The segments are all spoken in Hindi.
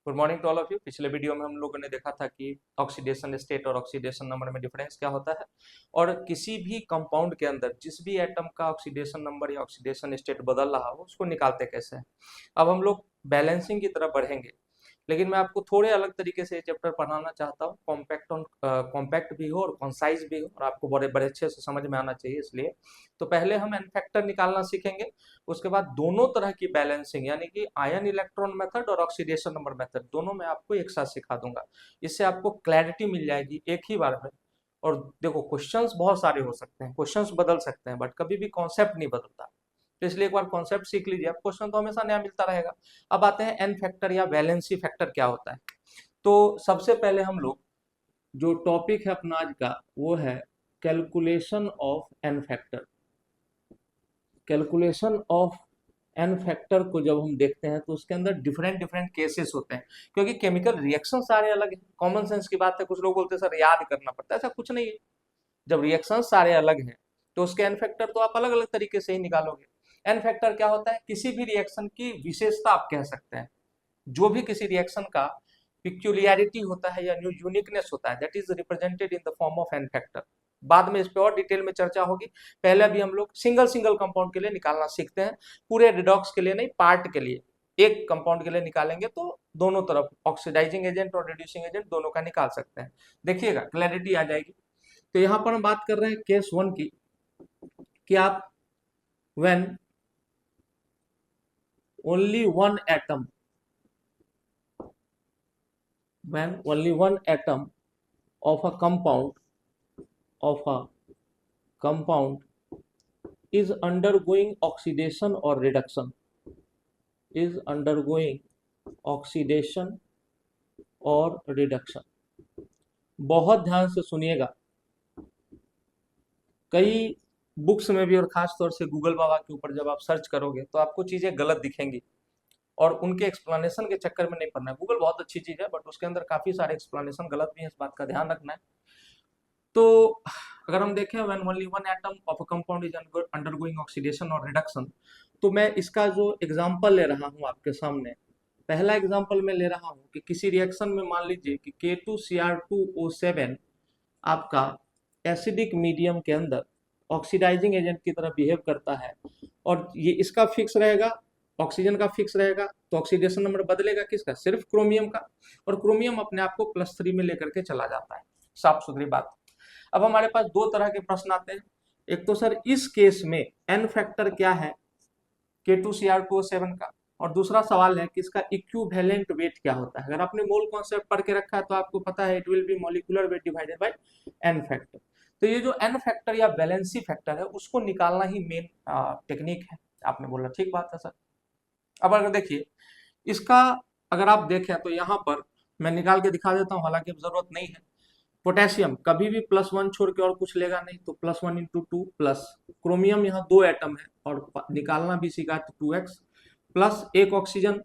Good morning to all of you. पिछले वीडियो में हम लोगों ने देखा था कि ऑक्सीडेशन स्टेट और ऑक्सीडेशन नंबर में डिफरेंस क्या होता है और किसी भी कंपाउंड के अंदर जिस भी एटम का ऑक्सीडेशन नंबर या ऑक्सीडेशन स्टेट बदल रहा हो उसको निकालते कैसे हैं। अब हम लोग बैलेंसिंग की तरफ बढ़ेंगे, लेकिन मैं आपको थोड़े अलग तरीके से ये चैप्टर पढ़ाना चाहता हूँ। कॉम्पैक्ट भी हो और कॉन्साइज भी हो और आपको बड़े बड़े अच्छे से समझ में आना चाहिए, इसलिए तो पहले हम एन फैक्टर निकालना सीखेंगे। उसके बाद दोनों तरह की बैलेंसिंग यानी कि आयन इलेक्ट्रॉन मेथड और ऑक्सीडेशन नंबर मेथड दोनों मैं आपको एक साथ सिखा दूंगा। इससे आपको क्लैरिटी मिल जाएगी एक ही बार में। और देखो, क्वेश्चंस बहुत सारे हो सकते हैं, क्वेश्चंस बदल सकते हैं, बट कभी भी कॉन्सेप्ट नहीं बदलता। तो इसलिए एक बार कॉन्सेप्ट सीख लीजिए, अब क्वेश्चन तो हमेशा नया मिलता रहेगा। अब आते हैं एन फैक्टर या वैलेंसी फैक्टर क्या होता है। तो सबसे पहले हम लोग जो टॉपिक है अपना आज का वो है calculation of n factor. Calculation of n factor को जब हम देखते हैं तो उसके अंदर डिफरेंट डिफरेंट केसेस होते हैं, क्योंकि केमिकल रिएक्शन सारे अलग हैं। कॉमन सेंस की बात है, कुछ लोग बोलते हैं सर याद करना पड़ता है, ऐसा कुछ नहीं है। जब रिएक्शन सारे अलग हैं तो उसके एन फैक्टर तो आप अलग अलग तरीके से ही निकालोगे। एन फैक्टर क्या होता है? किसी भी रिएक्शन की विशेषता आप कह सकते हैं। जो भी किसी रिएक्शन का पिक्यूलियरिटी होता है या यूनिकनेस होता है, that is represented in the form of n factor. बाद में इस पे और डिटेल में चर्चा होगी। पहले अभी हम लोग सिंगल सिंगल कंपाउंड के लिए निकालना सीखते हैं, पूरे रिडॉक्स के लिए नहीं, पार्ट के लिए। एक कंपाउंड के लिए निकालेंगे तो दोनों तरफ ऑक्सीडाइजिंग एजेंट और रिड्यूसिंग एजेंट दोनों का निकाल सकते हैं। देखिएगा, क्लैरिटी आ जाएगी। तो यहाँ पर हम बात कर रहे हैं केस 1 की, कि आप when only one atom when only one atom of a compound is undergoing oxidation or reduction, is undergoing oxidation और रिडक्शन। बहुत ध्यान से सुनिएगा, कई बुक्स में भी और खास तौर से गूगल बाबा के ऊपर जब आप सर्च करोगे तो आपको चीजें गलत दिखेंगी और उनके एक्सप्लेनेशन के चक्कर में नहीं पड़ना है। गूगल बहुत अच्छी चीज है, बट उसके अंदर काफी सारे एक्सप्लेनेशन गलत भी है, इस बात का ध्यान रखना है। तो अगर हम देखें when only one atom of a compound is undergoing oxidation और रिडक्शन, तो मैं इसका जो एग्जांपल ले रहा हूं आपके सामने, पहला एग्जांपल मैं ले रहा हूं कि किसी रिएक्शन में मान लीजिए कि K2Cr2O7 आपका एसिडिक मीडियम के अंदर ऑक्सीडाइजिंग एजेंट की तरह बिहेव करता है और ये इसका फिक्स रहेगा, ऑक्सीजन का फिक्स रहेगा, तो ऑक्सीडेशन नंबर बदलेगा किसका? सिर्फ क्रोमियम का। और क्रोमियम अपने आप को +3 में लेकर के चला जाता है। साफ सुथरी बात। अब हमारे पास दो तरह के प्रश्न आते हैं। एक तो सर इस केस में एन फैक्टर क्या है K2Cr2O7 का, और दूसरा सवाल है कि इसका इक्विवेलेंट वेट क्या होता है। अगर आपने मोल कॉन्सेप्ट पढ़ के रखा है तो आपको पता है it will be molecular weight divided by n factor. तो ये जो एन फैक्टर या वैलेंसी फैक्टर है उसको निकालना ही मेन टेक्निक है। आपने बोला ठीक बात है सर। अब अगर देखिए इसका, अगर आप देखें तो यहाँ पर मैं निकाल के दिखा देता हूँ, हालांकि अब जरूरत नहीं है। पोटेशियम कभी भी +1 छोड़ के और कुछ लेगा नहीं, तो +1 × 2 प्लस क्रोमियम, यहाँ 2 एटम है और निकालना भी सीखा, तो 2x प्लस एक ऑक्सीजन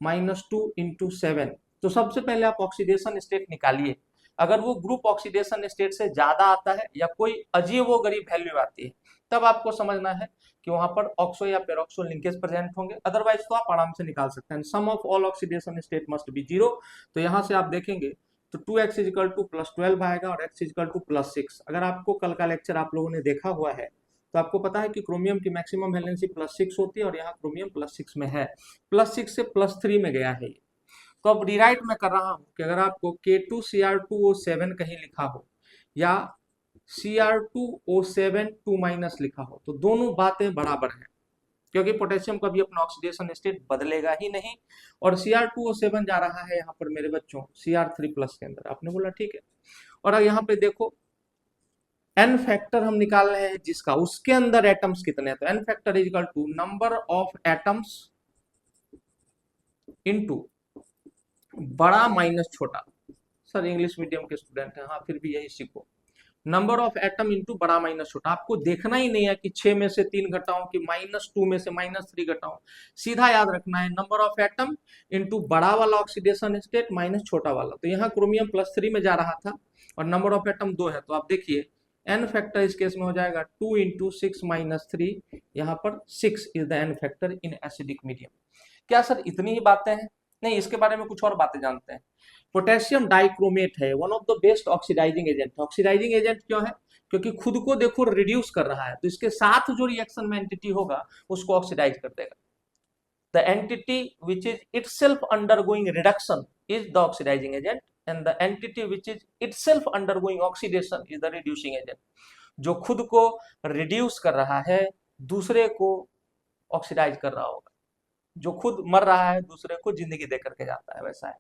-2 × 7। तो सबसे पहले आप ऑक्सीडेशन स्टेट निकालिए। अगर वो ग्रुप ऑक्सीडेशन स्टेट से ज्यादा आता है या कोई अजीब वो गरीब वैल्यू आती है, तब आपको समझना है कि वहां पर ऑक्सो या पेरोक्सो लिंकेज प्रेजेंट होंगे, अदरवाइज तो आप आराम से निकाल सकते हैं। Sum of all oxidation state must be 0। तो यहाँ से आप देखेंगे तो 2x = +12 आएगा और x = +6। अगर आपको कल का लेक्चर आप लोगों ने देखा हुआ है तो आपको पता है कि क्रोमियम की मैक्सिमम वैलेंसी +6 होती है और यहाँ क्रोमियम +6 में है, +6 से +3 में गया है। तो अब रिराइट मैं कर रहा हूं कि अगर आपको K2Cr2O7 कहीं लिखा हो या Cr2O7 2- लिखा हो तो दोनों बातें बराबर हैं, क्योंकि पोटेशियम का भी अपना ऑक्सीडेशन स्टेट बदलेगा ही नहीं। और Cr2O7 जा रहा है यहाँ पर मेरे बच्चों Cr3+ के अंदर। आपने बोला ठीक है। और यहाँ पे देखो एन फैक्टर हम निकाल रहे हैं जिसका, उसके अंदर एटम्स कितने हैं, तो n factor = number of atoms into बड़ा माइनस छोटा। सर इंग्लिश मीडियम के स्टूडेंट हैं, हाँ फिर भी यही सीखो। नंबर ऑफ एटम इंटू बड़ा माइनस छोटा। आपको देखना ही नहीं है कि 6 में से 3 घटाऊं कि -2 में से -3 घटाऊं, सीधा याद रखना है नंबर ऑफ एटम इंटू बड़ा वाला ऑक्सीडेशन स्टेट माइनस छोटा वाला। तो यहाँ क्रोमियम +3 में जा रहा था और नंबर ऑफ एटम 2 है, तो आप देखिए एन फैक्टर इस केस में हो जाएगा 2 × 6 - 3। यहाँ पर 6 is the n factor in acidic medium. क्या सर इतनी ही बातें हैं? नहीं, इसके बारे में कुछ और बातें जानते हैं। पोटेशियम डाइक्रोमेट है, one of the best oxidising agent. Oxidising agent क्यों है? क्योंकि खुद को देखो रिड्यूस कर रहा है, तो इसके साथ जो रिएक्शन में एंटिटी होगा उसको ऑक्सीडाइज कर देगा। The entity which is itself undergoing reduction is the oxidizing agent, and the entity which is itself undergoing oxidation is the reducing agent. जो खुद को रिड्यूस कर रहा है दूसरे को ऑक्सीडाइज कर रहा होगा, जो खुद मर रहा है दूसरे को जिंदगी दे करके जाता है, वैसा है।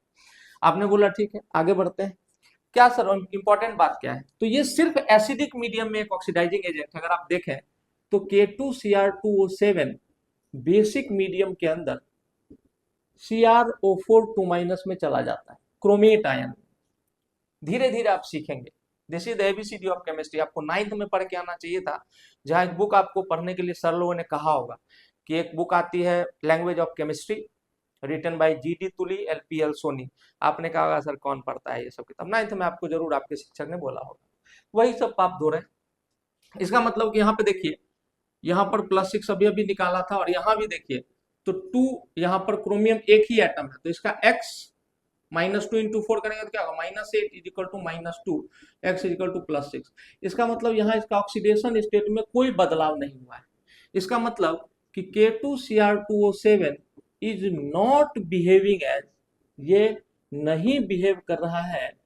आपने बोला ठीक है, आगे बढ़ते हैं। क्या सर इंपॉर्टेंट बात क्या है? तो ये सिर्फ एसिडिक मीडियम में एक ऑक्सीडाइजिंग एजेंट। अगर आप देखें तो K2Cr2O7 बेसिक मीडियम के अंदर CrO4 2- में चला जाता है, क्रोमेट आयन। धीरे धीरे आप सीखेंगे। This is the ABCD of chemistry. आपको 9th में पढ़ के आना चाहिए था, जहां एक बुक आपको पढ़ने के लिए सर लोगों ने कहा होगा कि एक बुक आती है language of chemistry, written by GD Tuli, LPL Soni. आपने कहा होगा सर कौन पढ़ता है ये सब किताब? 9th में आपको जरूर आपके शिक्षक ने बोला होगा, वही सब आप दो रहे। इसका मतलब कि यहाँ पे देखिए, यहाँ पर +6 अभी अभी निकाला था, और यहाँ भी देखिए तो 2, यहाँ पर क्रोमियम एक ही एटम है, तो इसका x -2 × 4 करेंगे तो क्या होगा? -8 = -2, x = +6। इसका मतलब यहाँ इसका ऑक्सीडेशन स्टेट में कोई बदलाव नहीं हुआ है। इसका मतलब कि K2Cr2O7 is not behaving as, ये नहीं बिहेव कर रहा है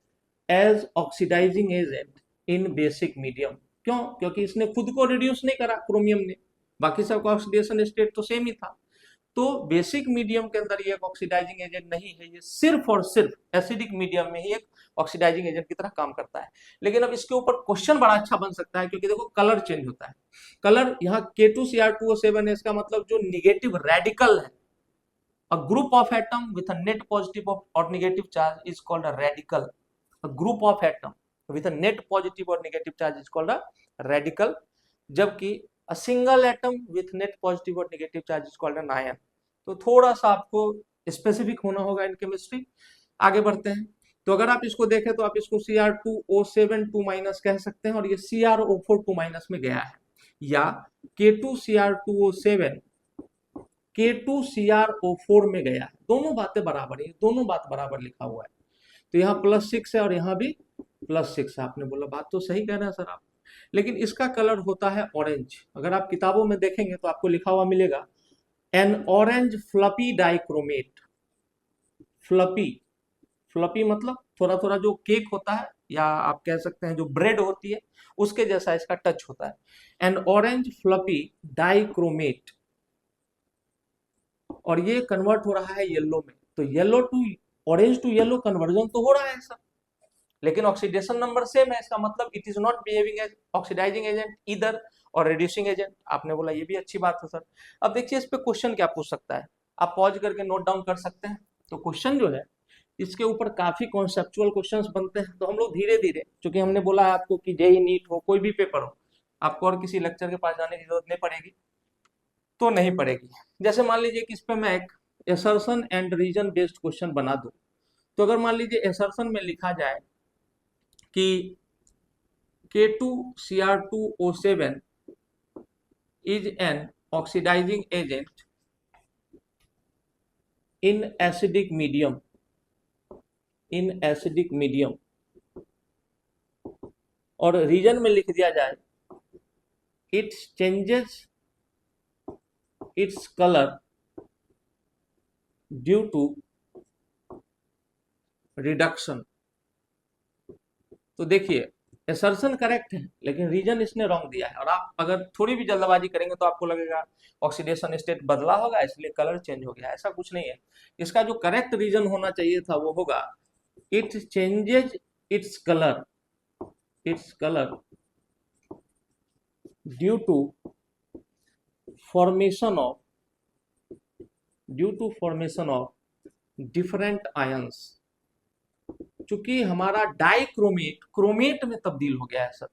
as oxidising agent in basic medium. क्यों? क्योंकि इसने खुद को रिड्यूस नहीं करा क्रोमियम ने, बाकी सबका ऑक्सीडेशन स्टेट तो सेम ही था। तो बेसिक मीडियम के अंदर ये एक ऑक्सीडाइजिंग एजेंट नहीं है, ये सिर्फ और सिर्फ एसिडिक मीडियम में ही एक ऑक्सीडाइजिंग एजेंट की तरह काम करता है। लेकिन अब इसके ऊपर क्वेश्चन बड़ा अच्छा बन सकता है, क्योंकि देखो कलर चेंज होता है। कलर यहाँ K2Cr2O7 है, इसका मतलब जो निगेटिव रेडिकल है, a group of atom with a net positive or negative charge is called a radical. A group of atom with a net positive or negative charge is called a radical, जबकि a single atom with net positive or negative charge is called an ion. तो थोड़ा सा आपको स्पेसिफिक होना होगा इन केमिस्ट्री। आगे बढ़ते हैं। तो अगर आप इसको देखें तो आप इसको Cr2O7 2- कह सकते हैं, और ये CrO4 2- में गया है, या K2Cr2O7 K2Cr O4 में गया है। दोनों बातें बराबर है, दोनों बात बराबर लिखा हुआ है। तो यहाँ +6 है और यहाँ भी +6 है। आपने बोला बात तो सही कह रहे हैं सर आप, लेकिन इसका कलर होता है ऑरेंज। अगर आप किताबों में देखेंगे तो आपको लिखा हुआ मिलेगा N orange floppy dichromate. Floppy, floppy मतलब थोड़ा थोड़ा जो केक होता है, या आप कह सकते हैं जो ब्रेड होती है, उसके जैसा इसका टच होता है। एन ऑरेंज फ्लपी डाइक्रोमेट, और ये कन्वर्ट हो रहा है येलो में। तो yellow to orange to yellow conversion तो हो रहा है सर, लेकिन ऑक्सीडेशन नंबर सेम है। इसका मतलब it is not behaving as oxidising agent इधर और रिड्यूसिंग एजेंट। आपने बोला ये भी अच्छी बात है सर। अब देखिए इस पे क्वेश्चन क्या पूछ सकता है, आप पॉज करके नोट डाउन कर सकते हैं। तो क्वेश्चन जो है इसके ऊपर काफी कॉन्सेप्चुअल क्वेश्चंस बनते हैं, तो हम लोग धीरे धीरे, क्योंकि हमने बोला है आपको कि जेईई नीट हो कोई भी पेपर हो, आपको और किसी लेक्चर के पास जाने की जरूरत नहीं पड़ेगी, तो नहीं पड़ेगी। जैसे मान लीजिए कि इस पे मैं एक assertion and reason based question बना दूं, तो अगर मान लीजिए एसर्शन में लिखा जाए कि K2Cr2O7 is an oxidizing agent in acidic medium, in acidic medium, और रीजन में लिख दिया जाए it changes its color due to reduction। तो देखिए एसर्शन करेक्ट है, लेकिन रीजन इसने रॉन्ग दिया है, और आप अगर थोड़ी भी जल्दबाजी करेंगे तो आपको लगेगा ऑक्सीडेशन स्टेट बदला होगा इसलिए कलर चेंज हो गया। ऐसा कुछ नहीं है। इसका जो करेक्ट रीजन होना चाहिए था वो होगा it changes its colour due to formation of different ions. चूंकि हमारा डाइक्रोमेट क्रोमेट में तब्दील हो गया है सर।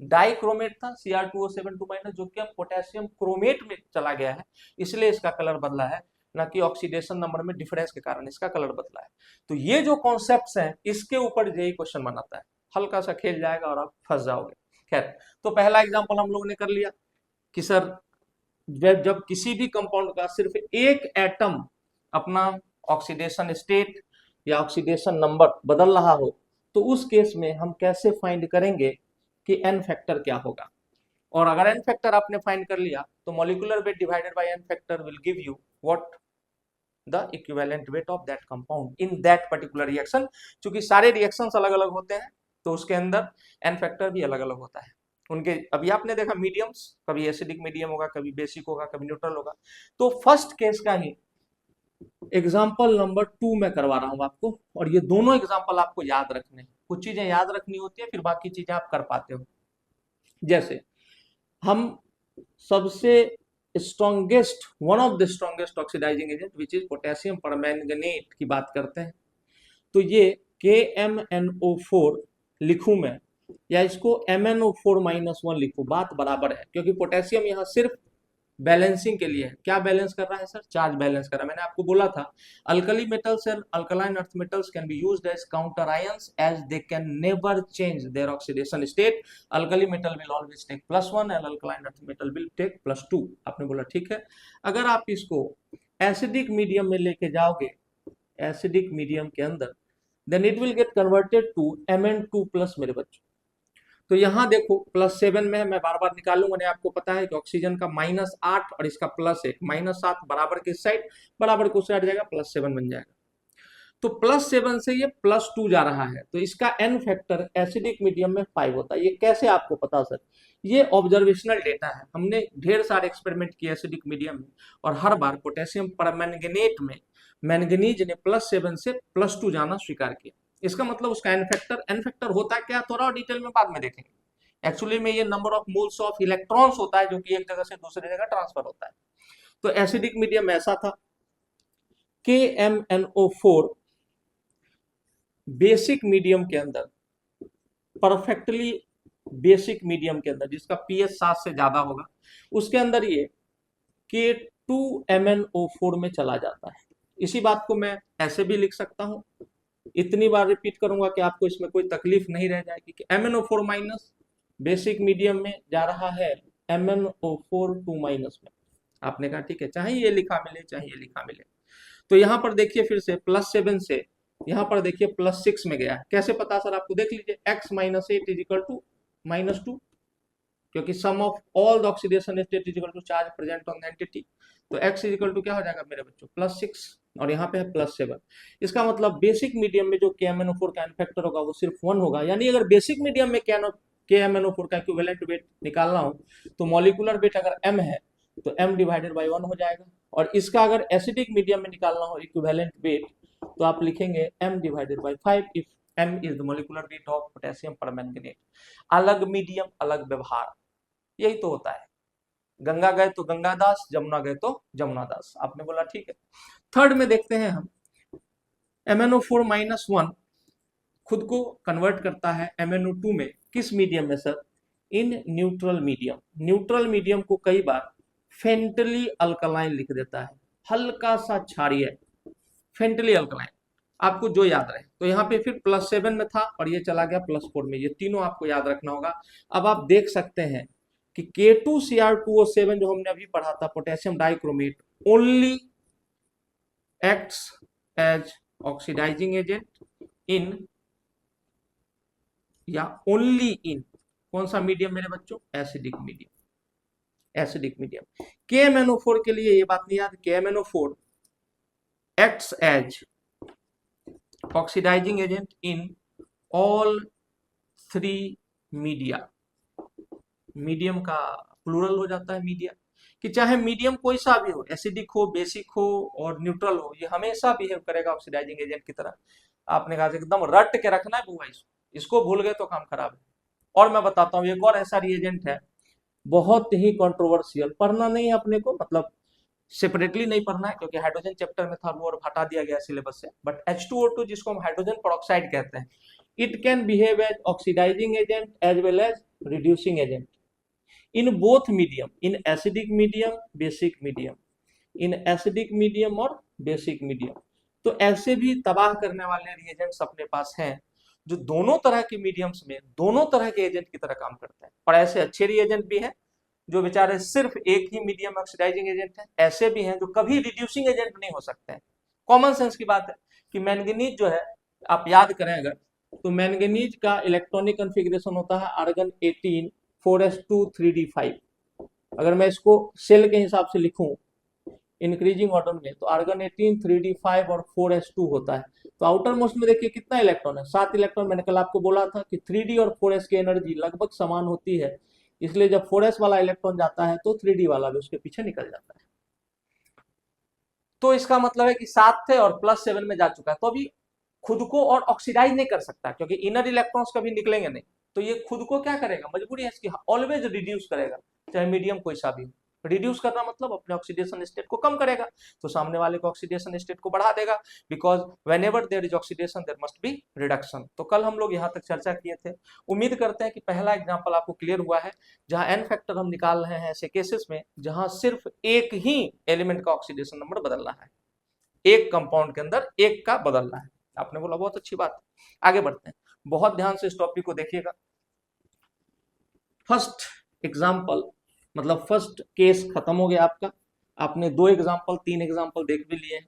डाइक्रोमेट था Cr2O7 2- जो कि अब पोटेशियम क्रोमेट में चला गया है, इसलिए इसका कलर बदला है, ना कि ऑक्सीडेशन नंबर में डिफरेंस के कारण इसका कलर बदला है। तो ये जो कॉन्सेप्ट्स हैं इसके ऊपर जेईई क्वेश्चन बनाता है, हल्का सा खेल जाएगा और आप फंस जाओगे। खैर, तो पहला एग्जाम्पल हम लोग ने कर लिया कि सर जब किसी भी कंपाउंड का सिर्फ एक एटम अपना ऑक्सीडेशन स्टेट या ऑक्सीडेशन नंबर बदल रहा हो, तो उस केस में हम कैसे फाइंड करेंगे कि एन फैक्टर क्या होगा। और अगर एन फैक्टर आपने फाइंड कर लिया तो molecular weight divided by n factor will give you what the equivalent weight of that compound in that particular reaction. क्योंकि सारे रिएक्शंस अलग अलग होते हैं तो उसके अंदर एन फैक्टर भी अलग अलग होता है उनके। अभी आपने देखा मीडियम्स, कभी एसिडिक मीडियम होगा, कभी बेसिक होगा, कभी न्यूट्रल होगा। तो फर्स्ट केस का ही एग्जाम्पल नंबर 2 में करवा रहा हूं आपको, और ये दोनों एग्जाम्पल आपको याद रखने, कुछ चीजें याद रखनी होती है फिर बाकी चीजें आप कर पाते हो। जैसे हम सबसे strongest, one of the strongest oxidizing agent which is potassium permanganate की बात करते हैं, तो ये KMnO4 लिखूं मैं या इसको MnO4-1 लिखूं, बात बराबर है, क्योंकि पोटेशियम यहाँ सिर्फ बैलेंसिंग के लिए है। क्या बैलेंस कर रहा है सर? चार्ज बैलेंस कर रहा है। मैंने आपको बोला था alkali metals and alkaline earth metals can be used as counter ions as they can never change their oxidation state. Alkali metal will always take +1 and alkaline earth metal will take +2। आपने बोला ठीक है। अगर आप इसको एसिडिक मीडियम में लेके जाओगे, एसिडिक मीडियम के अंदर, then it will get converted to Mn2+ मेरे बच्चों। तो यहाँ देखो +7 में मैं बार बार निकालूंगा, नहीं आपको पता है कि ऑक्सीजन का -8 और इसका +1, -7 बराबर के साइड, बराबर को साइड जाएगा, +7 बन जाएगा। तो +7 से ये +2 जा रहा है, तो इसका एन फैक्टर एसिडिक मीडियम में 5 होता है। ये कैसे आपको पता सर? ये ऑब्जर्वेशनल डेटा है, हमने ढेर सारे एक्सपेरिमेंट किए एसिडिक मीडियम में, और हर बार पोटेशियम परमैंगनेट में मैंगनीज ने +7 से +2 जाना स्वीकार किया। इसका मतलब उसका एन फैक्टर होता क्या, थोड़ा और डिटेल में बाद में देखेंगे। एक्चुअली में ये number of moles of electrons होता है जो कि एक जगह से दूसरी जगह ट्रांसफर होता है। तो एसिडिक मीडियम ऐसा था, KMnO4 बेसिक मीडियम के अंदर, परफेक्टली बेसिक मीडियम के अंदर जिसका pH 7 से ज्यादा होगा, उसके अंदर ये K2MnO4 में चला जाता है। इसी बात को मैं ऐसे भी लिख सकता हूं, इतनी बार रिपीट करूंगा कि आपको इसमें कोई तकलीफ नहीं रह जाएगी कि MnO4- बेसिक मीडियम में जा रहा है MnO4 में। आपने कहा ठीक है, चाहे ये लिखा मिले चाहे ये लिखा मिले। तो यहां पर देखिए फिर से +7 से यहां पर देखिए +6 में गया है। कैसे पता सर? आपको देख लीजिए, x - 8 = -2, क्योंकि sum of all the oxidation state is equal to charge present on the entity. तो x = क्या हो जाएगा मेरे बच्चों? +6, और यहाँ पे है +7। इसका मतलब बेसिक मीडियम में जो KMnO4 का फैक्टर होगा वो सिर्फ 1 होगा। यानी अगर बेसिक मीडियम में KMnO4 का इक्विवेलेंट वेट निकालना हो तो मॉलिक्यूलर वेट अगर m है तो m/1 हो जाएगा, और इसका अगर एसिडिक मीडियम में निकालना हो इक्विवेलेंट वेट तो आप लिखेंगे m/5 if m is the molecular weight of potassium permanganate. अलग मीडियम अलग व्यवहार, यही तो होता है। गंगा गए तो गंगादास, जमुना गए तो जमुनादास। आपने बोला ठीक है। थर्ड में देखते हैं हम, MnO4-1 खुद को कन्वर्ट करता है MnO2 में, किस मीडियम में sir? In neutral medium. Neutral medium को कई बार फेंटली अल्कलाइन लिख देता है, हल्का सा क्षारीय, फेंटली अल्कलाइन, आपको जो याद रहे। तो यहाँ पे फिर +7 में था और ये चला गया +4 में, ये तीनों आपको याद रखना होगा। अब आप देख सकते हैं कि K2Cr2O7 जो हमने अभी पढ़ा था, potassium dichromate, only acts as oxidising agent in, या ओनली इन कौन सा मीडियम मेरे बच्चों? Acidic medium. Acidic medium. KMnO4 के लिए ये बात नहीं याद, KMnO4 acts as oxidising agent in all 3 media. Medium का प्लूरल हो जाता है मीडिया, कि चाहे मीडियम कोई सा भी हो, एसिडिक हो, बेसिक हो और न्यूट्रल हो, ये हमेशा बिहेव करेगा ऑक्सीडाइजिंग एजेंट की तरह। आपने कहा एकदम रट के रखना है बुआ, इसको भूल गए तो काम खराब है। और मैं बताता हूँ एक और ऐसा रिएजेंट है, बहुत ही कंट्रोवर्शियल, पढ़ना नहीं है अपने को, मतलब सेपरेटली नहीं पढ़ना है क्योंकि हाइड्रोजन चैप्टर में था वो और हटा दिया गया सिलेबस से। बट H2O2 जिसको हम हाइड्रोजन पेरोक्साइड कहते हैं, it can behave as oxidising agent as well as reducing agent in both medium, in acidic medium, basic medium, in acidic medium और बेसिक मीडियम। तो ऐसे भी तबाह करने वाले रिएजेंट्स अपने पास हैं जो दोनों तरह के मीडियम्स में दोनों तरह के एजेंट की तरह काम करते हैं। और ऐसे अच्छे रिएजेंट भी हैं जो बेचारे सिर्फ एक ही मीडियम ऑक्सीडाइजिंग एजेंट है, ऐसे भी हैं जो कभी रिड्यूसिंग एजेंट नहीं हो सकते हैं। कॉमन सेंस की बात है कि मैंगनीज जो है, आप याद करें अगर, तो मैंगनीज का इलेक्ट्रॉनिक कॉन्फ़िगरेशन होता है आर्गन 18 4s2 3d5। अगर मैं इसको सेल के हिसाब से लिखूं इंक्रीजिंग ऑर्डर में, तो आर्गन 18 3d5 और 4s2 होता है। तो आउटर मोस्ट में देखिए कितना इलेक्ट्रॉन है, 7 इलेक्ट्रॉन। मैंने कल आपको बोला था कि 3d और 4s की एनर्जी लगभग समान होती है, इसलिए जब 4s वाला इलेक्ट्रॉन जाता है तो 3d वाला भी उसके पीछे निकल जाता है। तो इसका मतलब है कि 7 थे और +7 में जा चुका है, तो अभी खुद को और ऑक्सीडाइज नहीं कर सकता, क्योंकि इनर इलेक्ट्रॉन्स कभी निकलेंगे नहीं। तो ये खुद को क्या करेगा, मजबूरी है इसकी, ऑलवेज रिड्यूस करेगा, चाहे मीडियम कोई सा भी हो। रिड्यूस करना मतलब अपने ऑक्सीडेशन स्टेट को कम करेगा, तो सामने वाले को ऑक्सीडेशन स्टेट को बढ़ा देगा, because whenever there is oxidation there must be reduction. तो कल हम लोग यहाँ तक चर्चा किए थे। उम्मीद करते हैं कि पहला एग्जाम्पल आपको क्लियर हुआ है, जहां एन फैक्टर हम निकाल रहे हैं ऐसे केसेस में जहां सिर्फ एक ही एलिमेंट का ऑक्सीडेशन नंबर बदलना है, एक कंपाउंड के अंदर एक का बदलना है। आपने बोला बहुत अच्छी बात है, आगे बढ़ते हैं। बहुत ध्यान से इस टॉपिक को देखिएगा। फर्स्ट एग्जाम्पल मतलब फर्स्ट केस खत्म हो गया आपका। आपने 2 एग्जाम्पल 3 एग्जाम्पल देख भी लिए हैं,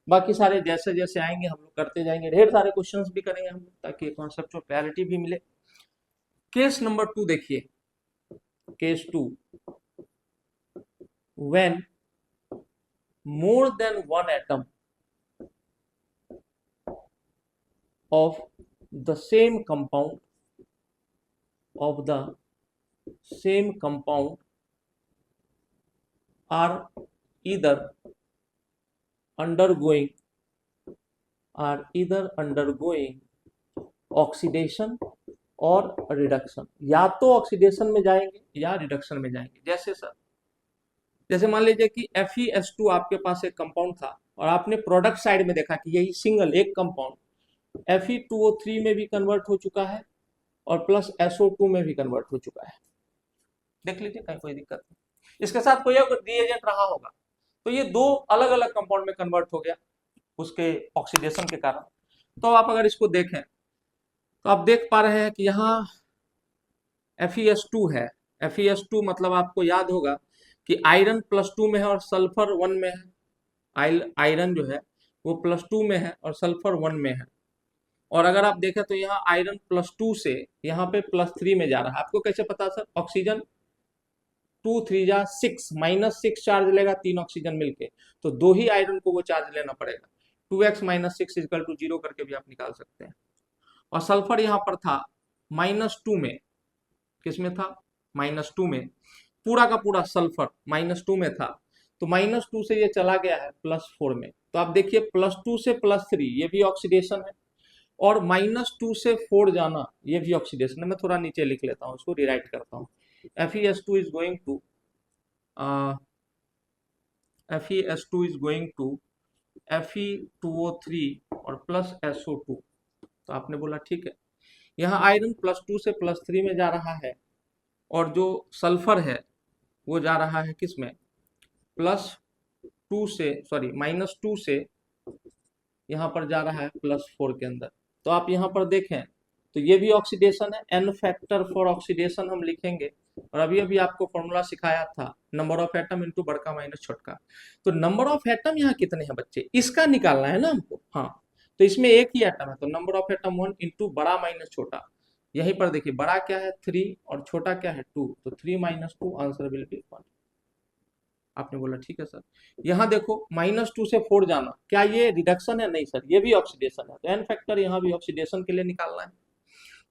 बाकी सारे जैसे जैसे आएंगे हम लोग करते जाएंगे, ढेर सारे क्वेश्चंस भी करेंगे हम लोग, ताकि कॉन्सेप्चुअल क्लैरिटी भी मिले। केस नंबर 2 देखिए, case 2, when more than one atom of the same compound are either undergoing oxidation और रिडक्शन, या तो ऑक्सीडेशन में जाएंगे या रिडक्शन में जाएंगे। जैसे सर, जैसे मान लीजिए कि FeS2 आपके पास एक कंपाउंड था और आपने प्रोडक्ट साइड में देखा कि यही सिंगल एक कंपाउंड Fe2O3 में भी कन्वर्ट हो चुका है और प्लस SO2 में भी कन्वर्ट हो चुका है। देख लीजिए, कहीं कोई दिक्कत नहीं। इसके साथ कोई रिएजेंट रहा होगा, तो ये 2 अलग अलग कंपाउंड में कन्वर्ट हो गया उसके ऑक्सीडेशन के कारण। तो आप अगर इसको देखें तो आप देख पा रहे हैं कि यहाँ FeS2 है। FeS2 मतलब आपको याद होगा कि आयरन +2 में है और सल्फर 1 में है। आयरन जो है वो +2 में है और सल्फर 1 में है। और अगर आप देखें तो यहाँ आयरन +2 से यहाँ पे +3 में जा रहा है। आपको कैसे पता सर? ऑक्सीजन 2 3 जा 6 -6 चार्ज लेगा 3 ऑक्सीजन मिलके, तो 2 ही आयरन को वो चार्ज लेना पड़ेगा। 2x - 6 = 0 करके भी आप निकाल सकते हैं। और सल्फर यहाँ पर था -2 में, किसमें था? -2 में, पूरा का पूरा सल्फर -2 में था, तो -2 से ये चला गया है +4 में। तो आप देखिए +2 से +3 ये भी ऑक्सीडेशन है, और -2 से 4 जाना ये भी ऑक्सीडेशन है। मैं थोड़ा नीचे लिख लेता हूँ, इसको रिराइट करता हूँ। FeS2 is going to Fe2O3 और प्लस SO2। तो आपने बोला ठीक है, यहाँ आयरन +2 से +3 में जा रहा है, और जो सल्फर है वो जा रहा है किस में? -2 से यहाँ पर जा रहा है +4 के अंदर। तो आप यहाँ पर देखें तो ये भी ऑक्सीडेशन है। एन फैक्टर फॉर ऑक्सीडेशन हम लिखेंगे, और अभी अभी आपको फॉर्मूला सिखाया था, नंबर ऑफ एटम इंटू बड़का माइनस छोटका। तो नंबर ऑफ एटम यहाँ कितने हैं बच्चे, इसका निकालना है ना हमको। हाँ, तो इसमें एक ही एटम है, तो नंबर ऑफ एटम 1 इंटू बड़ा माइनस छोटा। यहीं पर देखिए, बड़ा क्या है 3 और छोटा क्या है 2, तो 3 - 2 आंसर विल बी 1। आपने बोला ठीक है सर। यहाँ देखो -2 से 4 जाना, क्या ये रिडक्शन है? नहीं सर, ये भी ऑक्सीडेशन है। तो एन फैक्टर यहाँ भी ऑक्सीडेशन के लिए निकालना है,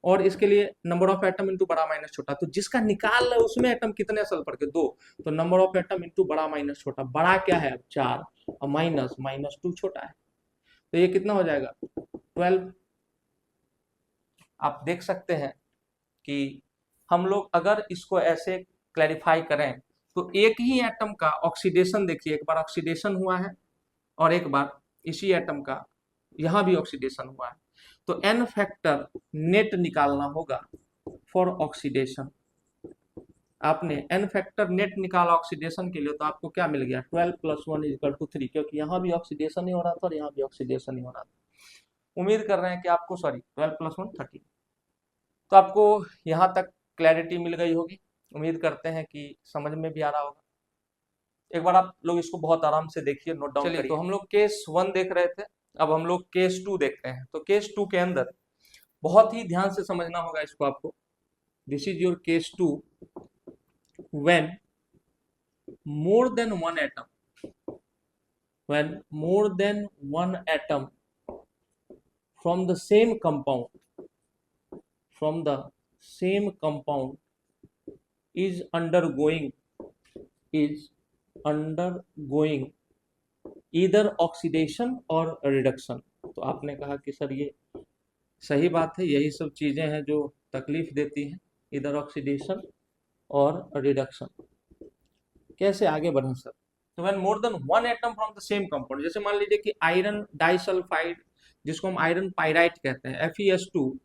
और इसके लिए नंबर ऑफ एटम इंटू बड़ा माइनस छोटा। तो जिसका निकाल रहा है उसमें एटम कितने सल्फर के? 2, तो नंबर ऑफ एटम इंटू बड़ा माइनस छोटा। बड़ा क्या है? 4, और -2 छोटा है, तो ये कितना हो जाएगा? 12। आप देख सकते हैं कि हम लोग अगर इसको ऐसे क्लैरिफाई करें तो एक ही एटम का ऑक्सीडेशन देखिए, एक बार ऑक्सीडेशन हुआ है और एक बार इसी एटम का यहाँ भी ऑक्सीडेशन हुआ है। तो एन फैक्टर नेट निकालना होगा फॉर ऑक्सीडेशन। आपने एन फैक्टर नेट निकाला ऑक्सीडेशन के लिए, तो आपको क्या मिल गया? 12 + 1 = 3, क्योंकि यहाँ भी ऑक्सीडेशन ही हो रहा था और यहाँ भी ऑक्सीडेशन ही हो रहा था। उम्मीद कर रहे हैं कि आपको 12 + 1 13। तो आपको यहाँ तक क्लैरिटी मिल गई होगी। उम्मीद करते हैं कि समझ में भी आ रहा होगा। एक बार आप लोग इसको बहुत आराम से देखिए, नोट डाउन करिए। तो हम लोग केस 1 देख रहे थे, अब हम लोग केस 2 देखते हैं। तो केस 2 के अंदर बहुत ही ध्यान से समझना होगा इसको आपको। This is your case 2 when more than one atom, when more than one atom from the same compound is undergoing either oxidation or reduction। तो आपने कहा कि सर ये सही बात है, यही सब चीजें हैं जो तकलीफ देती हैं, इधर ऑक्सीडेशन और रिडक्शन। कैसे आगे बढ़ें सर? तो when more than one atom from the same compound, जैसे मान लीजिए कि आयरन डाइसल्फाइड, जिसको हम आयरन पाइराइट कहते हैं, FeS2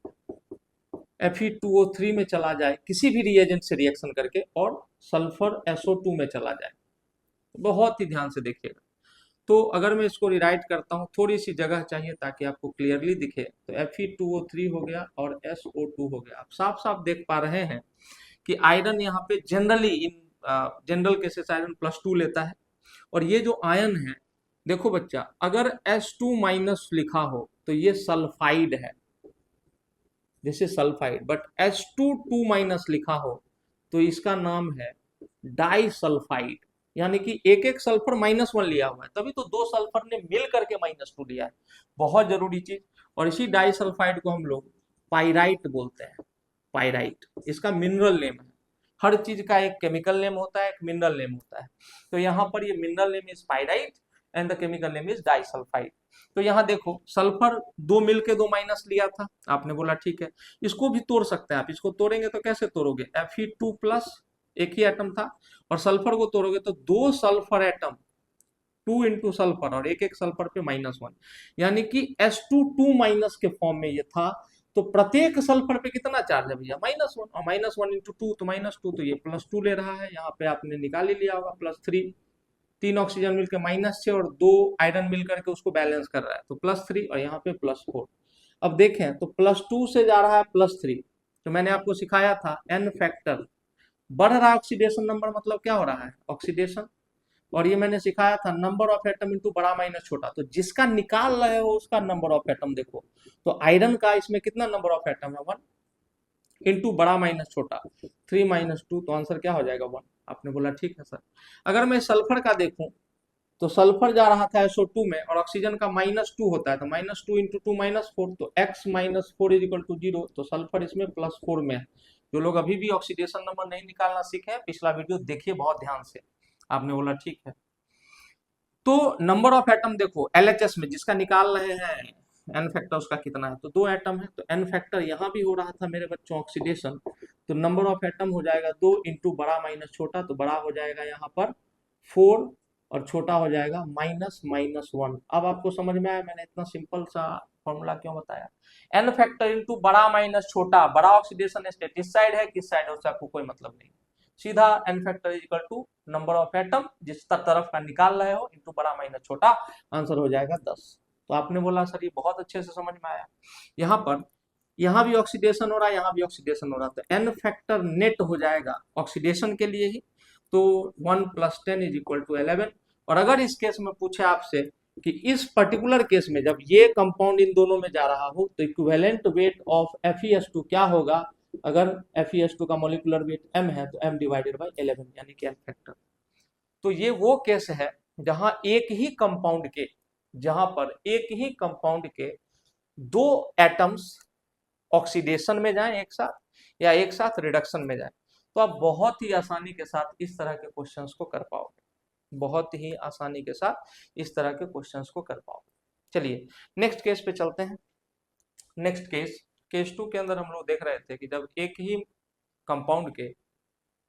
Fe2O3 में चला जाए किसी भी रिएजेंट से रिएक्शन करके और सल्फर SO2 में चला जाए। बहुत ही ध्यान से देखिएगा। तो अगर मैं इसको रिराइट करता हूँ, थोड़ी सी जगह चाहिए ताकि आपको क्लियरली दिखे। तो Fe2O3 हो गया और SO2 हो गया। आप साफ साफ देख पा रहे हैं कि आयरन यहाँ पे generally in general cases iron +2 लेता है। और ये जो आयन है, देखो बच्चा, अगर S2- लिखा हो तो ये सल्फाइड है, जैसे सल्फाइड। बट S2 लिखा हो तो इसका नाम है डाइसल्फाइड। यानी कि एक एक सल्फर -1 लिया हुआ है, तभी तो दो सल्फर ने मिल करके -2 लिया है। बहुत जरूरी चीज। और इसी डाइसल्फाइड को हम लोग पाइराइट बोलते हैं। पाइराइट इसका मिनरल नेम है। हर चीज का एक केमिकल नेम होता है, एक मिनरल नेम होता है। तो यहाँ पर ये mineral name is pyrite and the chemical name is disulphide. तो यहाँ देखो, सल्फर दो मिलके दो माइनस लिया था, आपने बोला ठीक है, इसको भी तोड़ सकते हैं आप। इसको तोड़ेंगे तो कैसे तोड़ोगे? Fe2+, एक ही एटम था, और सल्फर को तोड़ोगे तो दो सल्फर एटम, 2 इंटू सल्फर, और एक एक सल्फर पे -1, यानी कि S2 के फॉर्म में ये था। तो प्रत्येक सल्फर पे कितना चार्ज है भैया? -1, और -1 इंटू 2 तो -2, तो ये +2 ले रहा है। यहाँ पे आपने निकाल ही लिया होगा, +3। 3 ऑक्सीजन मिलकर -6 और 2 आयरन मिलकर के उसको बैलेंस कर रहा है, तो +3, और यहाँ पे +4। अब देखें तो +2 से जा रहा है +3। तो मैंने आपको सिखाया था n फैक्टर बढ़ रहा है, ऑक्सीडेशन नंबर मतलब क्या हो रहा है? ऑक्सीडेशन। और ये मैंने सिखाया था नंबर ऑफ एटम इंटू बड़ा माइनस छोटा। तो जिसका निकाल रहे हो उसका नंबर ऑफ एटम देखो। तो आयरन का इसमें कितना नंबर ऑफ एटम है? 1 इंटू बड़ा माइनस छोटा, 3 - 2, तो आंसर क्या हो जाएगा? 1। आपने बोला ठीक है सर। अगर मैं सल्फर का देखूं तो सल्फर जा रहा था SO2 में, और ऑक्सीजन का -2 होता है, तो -2 इंटू 2 -4, तो x - 4 = 0। तो सल्फर इसमें +4 में है। जो लोग अभी भी ऑक्सीडेशन नंबर नहीं निकालना सीखे हैं, पिछला वीडियो देखिए बहुत ध्यान से। आपने बोला ठीक है। तो नंबर ऑफ एटम देखो LHS में जिसका निकाल रहे हैं, एन फैक्टर उसका कितना है? तो 2 एटम है। तो एन फैक्टर यहाँ भी हो रहा था मेरे बच्चों ऑक्सीडेशन, तो नंबर ऑफ एटम हो जाएगा 2 इंटू बड़ा माइनस छोटा। तो बड़ा हो जाएगा यहाँ पर 4 और छोटा हो जाएगा -1। अब आपको समझ में आया मैंने इतना सिंपल सा फॉर्मूला क्यों बताया? एन फैक्टर इंटू बड़ा माइनस छोटा। बड़ा ऑक्सीडेशन स्टेट इस साइड है, किस साइड है उससे आपको कोई मतलब नहीं। सीधा n factor equal to number of atom जिस तरफ का निकाल रहे हो इंटू बड़ा माइनस छोटा, आंसर हो जाएगा 10। तो आपने बोला सर ये बहुत अच्छे से समझ में आया। यहाँ पर यहाँ भी ऑक्सीडेशन हो रहा है, यहाँ भी ऑक्सीडेशन हो रहा है, तो एन फैक्टर नेट हो जाएगा ऑक्सीडेशन के लिए ही। तो 1 + 10 = 11। और अगर इस केस में पूछे आपसे कि इस पर्टिकुलर केस में जब ये कंपाउंड इन दोनों में जा रहा हो तो इक्विवेलेंट वेट ऑफ FeS2 क्या होगा? अगर FeS2 का मॉलिक्यूलर वेट m है तो m/11, यानी कि n फैक्टर। तो ये वो केस है जहां एक ही कंपाउंड के दो एटम्स ऑक्सीडेशन में जाएं एक साथ, या एक साथ रिडक्शन में जाएं, तो आप बहुत ही आसानी के साथ इस तरह के क्वेश्चंस को कर पाओगे। बहुत ही आसानी के साथ इस तरह के क्वेश्चंस को कर पाओगे। चलिए नेक्स्ट केस पे चलते हैं। नेक्स्ट केस 2 के अंदर हम लोग देख रहे थे कि जब एक ही कंपाउंड के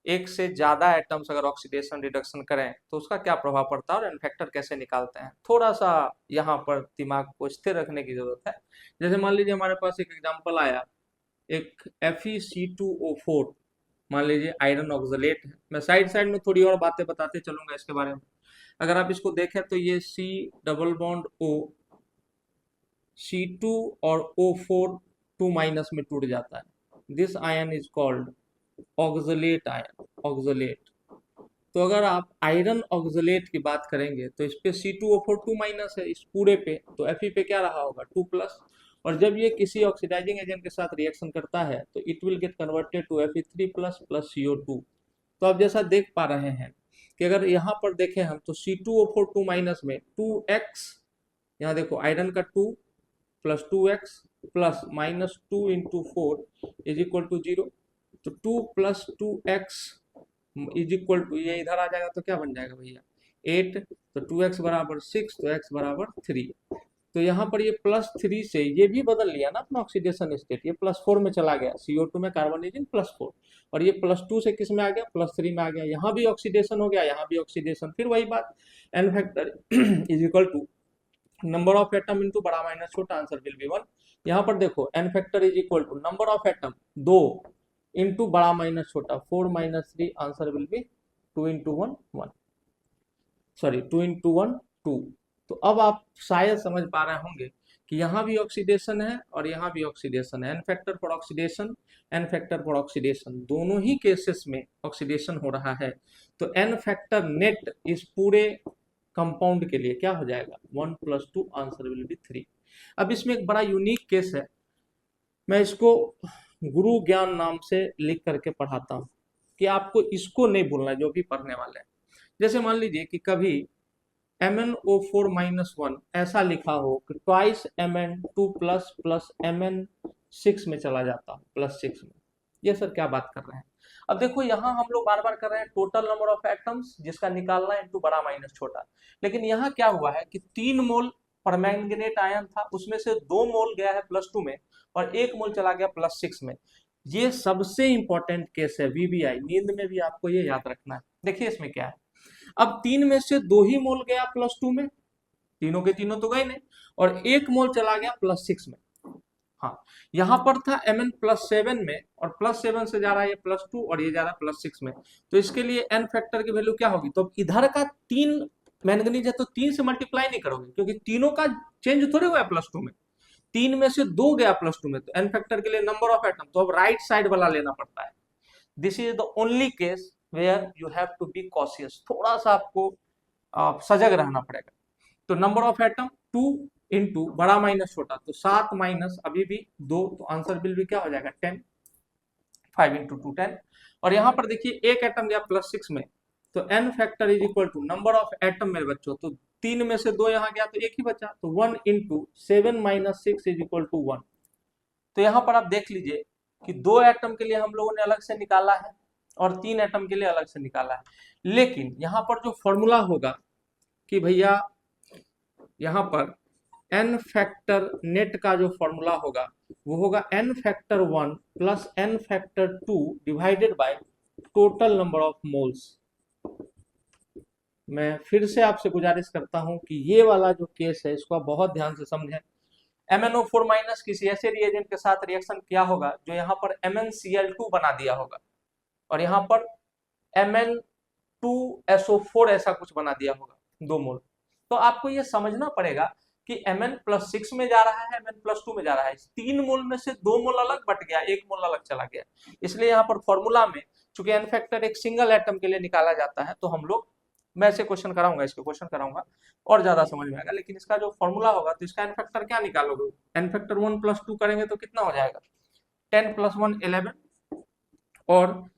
एक से ज्यादा एटम्स अगर ऑक्सीडेशन रिडक्शन करें तो उसका क्या प्रभाव पड़ता है और एन फैक्टर कैसे निकालते हैं, थोड़ा सा यहाँ पर दिमाग को स्थिर रखने की जरूरत है। जैसे मान लीजिए हमारे पास एक एग्जांपल आया, एक FeC2O4, मान लीजिए आयरन ऑक्सलेट है। मैं साइड साइड में थोड़ी और बातें बताते चलूंगा इसके बारे में। अगर आप इसको देखें तो ये C double bond O, C2 और O4 2- में टूट जाता है। This ion is called oxalate ion, oxalate. तो अगर आप आयरन ऑक्सलेट की बात करेंगे तो इस पे C2O4 2 माइनस है, इस पूरे पे तो Fe पे क्या रहा होगा 2 प्लस, और जब ये किसी ऑक्सीडाइजिंग एजेंट के साथ रिएक्शन करता है तो it will get converted to Fe3 plus plus CO2। तो आप जैसा देख पा रहे हैं कि अगर यहाँ पर देखें हम तो C2O4 2 माइनस में 2x, यहाँ देखो आयरन का 2 plus 2x plus minus 2 into 4 is equal to 0। तो 2 plus 2x is equal to, ये इधर आ जाएगा तो क्या बन जाएगा भैया 8, तो 2x बराबर 6, तो x बराबर 3। तो यहाँ पर ये प्लस 3 से ये भी बदल लिया ना अपना ऑक्सीडेशन स्टेट, ये प्लस 4 में चला गया, CO2 में कार्बन इज इन प्लस 4, और ये प्लस 2 से किस में आ गया प्लस 3 में आ गया, यहाँ भी ऑक्सीडेशन हो गया, यहाँ भी ऑक्सीडेशन, फिर वही बात n factor is equal to number of atom into बड़ा माइनस छोटा, आंसर विल बी 1। यहाँ पर देखो n factor is equal to number of atom 2 into बड़ा माइनस छोटा 4 minus 3, answer will be 2 into 1 1, sorry 2 into 1 2। तो अब आप शायद समझ पा रहे होंगे कि यहाँ भी ऑक्सीडेशन है और यहाँ भी ऑक्सीडेशन है, n factor for oxidation, n factor for oxidation, दोनों ही केसेस में ऑक्सीडेशन हो रहा है। तो n फैक्टर नेट इस पूरे कंपाउंड के लिए क्या हो जाएगा 1 प्लस 2, आंसर विल बी 3। अब इसमें एक बड़ा यूनिक केस है, मैं इसको गुरु ज्ञान नाम से लिख करके पढ़ाता हूँ कि आपको इसको नहीं भूलना जो भी पढ़ने वाले हैं। जैसे मान लीजिए कि कभी MnO4 माइनस 1 ऐसा लिखा हो कि twice Mn2 plus plus Mn6 में चला जाता हो प्लस 6 में, ये सर क्या बात कर रहे हैं। अब देखो यहाँ हम लोग बार बार कर रहे हैं टोटल नंबर ऑफ एटम्स जिसका निकालना है इनटू बड़ा माइनस छोटा, लेकिन यहाँ क्या हुआ है कि 3 मोल परमैंगनेट आयन था, उसमें से 2 मोल गया है प्लस 2 में और 1 मोल चला गया प्लस 6 में। ये सबसे इंपॉर्टेंट केस है VBI, नींद में भी आपको ये याद रखना है। देखिए इसमें क्या है, अब 3 में से 2 ही मोल गया प्लस 2 में, तीनों के तीनों तो गए नहीं, और 1 मोल चला गया प्लस 6 में। हाँ, यहाँ पर था Mn प्लस 7 में और प्लस 7 से जा रहा है ये प्लस 2 और ये जा रहा है प्लस 6 में, तो इसके लिए n फैक्टर की वैल्यू क्या होगी, तो इधर का 3 मैंगनीज है तो 3 से मल्टीप्लाई नहीं करोगे क्योंकि तीनों का चेंज थोड़े हुआ है प्लस 2 में, 3 में से 2 गया प्लस 2 में, तो n फैक्टर के लिए नंबर ऑफ एटम तो अब राइट साइड वाला लेना पड़ता है। This is the only case where you have to be cautious, थोड़ा सा आपको सजग रहना पड़ेगा। तो नंबर ऑफ एटम 2 इंटू बड़ा माइनस छोटा, तो 7 माइनस अभी भी 2, तो आंसर बिल भी क्या हो जाएगा 10, 5 इंटू 2 10। और यहाँ पर देखिए एक एटम गया प्लस 6 में, तो n factor is equal to number of atom मेरे बच्चों, तो 3 में से 2 यहाँ गया तो एक ही बचा, तो 1 into 7 minus 6 is equal to 1। तो यहाँ पर आप देख लीजिए कि 2 एटम के लिए हम लोगों ने अलग से निकाला है और 3 एटम के लिए अलग से निकाला है, लेकिन यहाँ पर जो फॉर्मूला होगा कि भैया यहाँ पर n फैक्टर नेट का जो फॉर्मूला होगा वो होगा n factor 1 plus n factor 2 divided by total number of moles. मैं फिर से आपसे गुजारिश करता हूं कि ये वाला जो केस है इसको आप बहुत ध्यान से समझें। MnO4 माइनस किसी ऐसे रिएजेंट के साथ रिएक्शन किया होगा जो यहाँ पर MnCl2 बना दिया होगा और यहाँ पर Mn2SO4 ऐसा कुछ बना दिया होगा 2 मोल। तो आपको ये समझना पड़ेगा कि Mn प्लस 6 में जा रहा है, Mn प्लस 2 में जा रहा है, 3 मोल में से 2 मोल अलग बट गया, 1 मोल अलग चला गया। इसलिए यहाँ पर फॉर्मूला में चूंकि n फैक्टर एक सिंगल एटम के लिए निकाला जाता है तो हम लोग, मैं ऐसे क्वेश्चन कराऊंगा, इसके क्वेश्चन कराऊंगा और ज्यादा समझ में आएगा, लेकिन इसका जो फॉर्मूला होगा तो इसका n फैक्टर क्या निकालोगे, n फैक्टर 1 प्लस 2 करेंगे तो कितना हो जाएगा 10 प्लस 1 11 और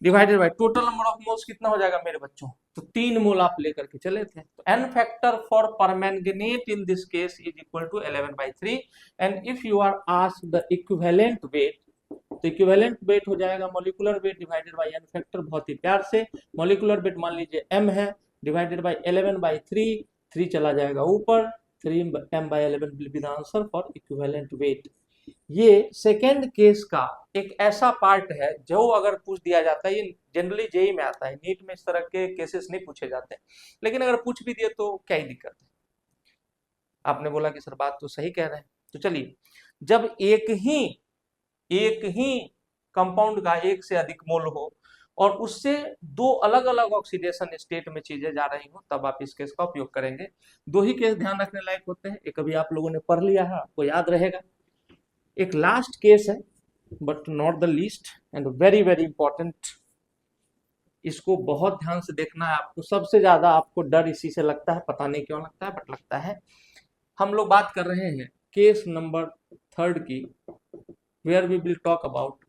divided by total number of moles कितना हो जाएगा मेरे बच्चों, तो 3 मोल आप लेकर के चले थे। तो n factor for permanganate in this case is equal to 11/3 and if you are asked the equivalent weight, तो इक्विवेलेंट वेट हो जाएगा molecular weight divided by n factor. बहुत ही प्यार से मॉलिक्यूलर वेट मान लीजिए m है डिवाइडेड बाय 11/3, 3 चला जाएगा ऊपर, 3m/11 will be the answer for equivalent weight. ये सेकेंड केस का एक ऐसा पार्ट है जो अगर पूछ दिया जाता है, ये जनरली जेईई में आता है, नीट में इस तरह के केसेस नहीं पूछे जाते, लेकिन अगर पूछ भी दिए तो क्या ही दिक्कत है। आपने बोला कि सर बात तो सही कह रहे हैं, तो चलिए, जब एक ही कंपाउंड का एक से अधिक मोल हो और उससे 2 अलग अलग ऑक्सीडेशन स्टेट में चीजें जा रही हो तब आप इस केस का उपयोग करेंगे। 2 ही केस ध्यान रखने लायक होते हैं, एक अभी आप लोगों ने पढ़ लिया है, आपको याद रहेगा। एक लास्ट केस है but not the least and very very important, इसको बहुत ध्यान से देखना है आपको। सबसे ज्यादा आपको डर इसी से लगता है, पता नहीं क्यों लगता है, बट लगता है। हम लोग बात कर रहे हैं केस नंबर 3 की, where we will talk about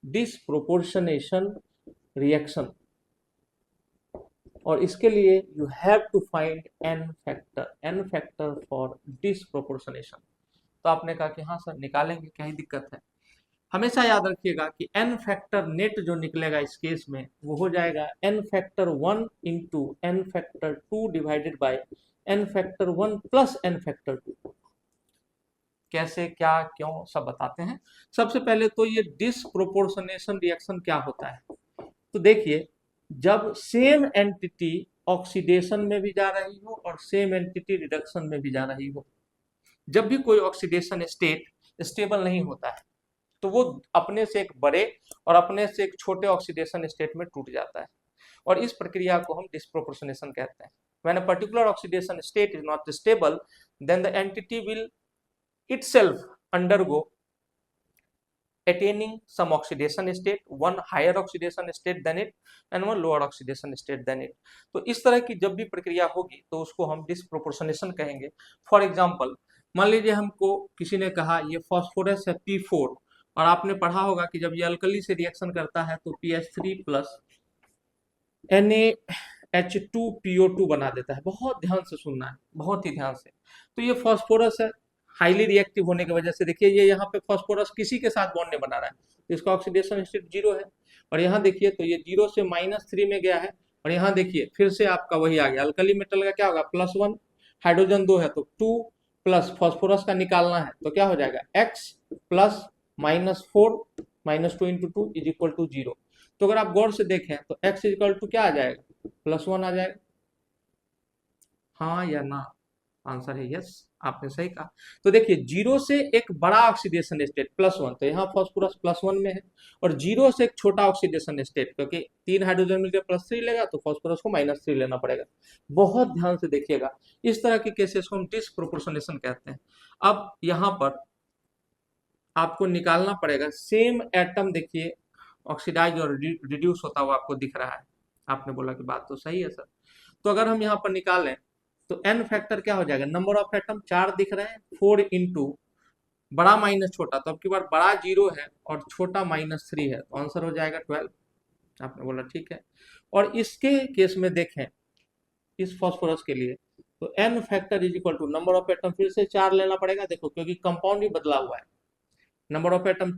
disproportionation reaction, और इसके लिए you have to find n factor for disproportionation. तो आपने कहा कि हाँ सर निकालेंगे, क्या ही दिक्कत है। हमेशा याद रखिएगा कि एन फैक्टर नेट जो निकलेगा इस केस में वो हो जाएगा n factor 1 into n factor 2 divided by n factor 1 plus n factor 2। कैसे, क्या, क्यों, सब बताते हैं। सबसे पहले तो ये डिसप्रोपोर्शनेशन रिएक्शन क्या होता है, तो देखिए जब सेम एंटिटी ऑक्सीडेशन में भी जा रही हो और सेम एंटिटी रिडक्शन में भी जा रही हो, जब भी कोई ऑक्सीडेशन स्टेट स्टेबल नहीं होता है तो वो अपने से एक बड़े और अपने से एक छोटे ऑक्सीडेशन स्टेट में टूट जाता है, और इस प्रक्रिया को हम डिसप्रोपोर्शनेशन कहते हैं। When a particular oxidation state is not stable, then the entity will itself undergo attaining some oxidation state, one higher oxidation state than it and one lower oxidation state than it। तो इस तरह की जब भी प्रक्रिया होगी तो उसको हम डिसप्रोपोर्शनेशन कहेंगे। फॉर एग्जांपल मान लीजिए हमको किसी ने कहा ये फास्फोरस है P4, और आपने पढ़ा होगा कि जब ये अल्कली से रिएक्शन करता है तो PH3 प्लस NaH2PO2 बना देता है। बहुत ध्यान से सुनना है, बहुत ही ध्यान से। तो ये फास्फोरस है, हाईली रिएक्टिव होने की वजह से देखिए ये यहाँ पे फास्फोरस किसी के साथ बॉन्ड नहीं बना रहा है, तो इसका ऑक्सीडेशन स्टेट 0 है। और यहाँ देखिए तो ये 0 से -3 में गया है, और यहाँ देखिए फिर से आपका वही आ गया। अल्कली मेटल का क्या होगा, +1, हाइड्रोजन 2 है तो 2 प्लस फास्फोरस का निकालना है तो क्या हो जाएगा x plus -4 -2 into 2 is equal to 0। तो अगर आप गौर से देखें तो x इज इक्वल टू क्या आ जाएगा, +1 आ जाएगा। हाँ या ना, आंसर है यस, आपने सही कहा। तो देखिए 0 से एक बड़ा ऑक्सीडेशन स्टेट +1, तो यहाँ फास्फोरस +1 में है, और 0 से एक छोटा ऑक्सीडेशन स्टेट, क्योंकि 3 हाइड्रोजन मिलकर +3 लेगा तो फास्फोरस को -3 लेना पड़ेगा। बहुत ध्यान से देखिएगा, इस तरह के केसेस को हम डिसप्रोपोर्शनेशन कहते हैं। अब यहाँ पर आपको निकालना पड़ेगा सेम एटम, देखिए ऑक्सीडाइज और रिड्यूस होता हुआ आपको दिख रहा है। आपने बोला कि बात तो सही है सर, तो अगर हम यहाँ पर निकालें तो एन फैक्टर क्या हो जाएगा, नंबर ऑफ एटम 4 दिख रहे हैं, 4 इंटू बड़ा माइनस छोटा, तो अब की बार बड़ा 0 है और छोटा -3 है, तो आंसर हो जाएगा 12। आपने बोला ठीक है। और इसके केस में देखें इस फास्फोरस के लिए तो n factor is equal to number of atom फिर से 4 लेना पड़ेगा, देखो क्योंकि कंपाउंड ही बदला हुआ है। नंबर ऑफ एटम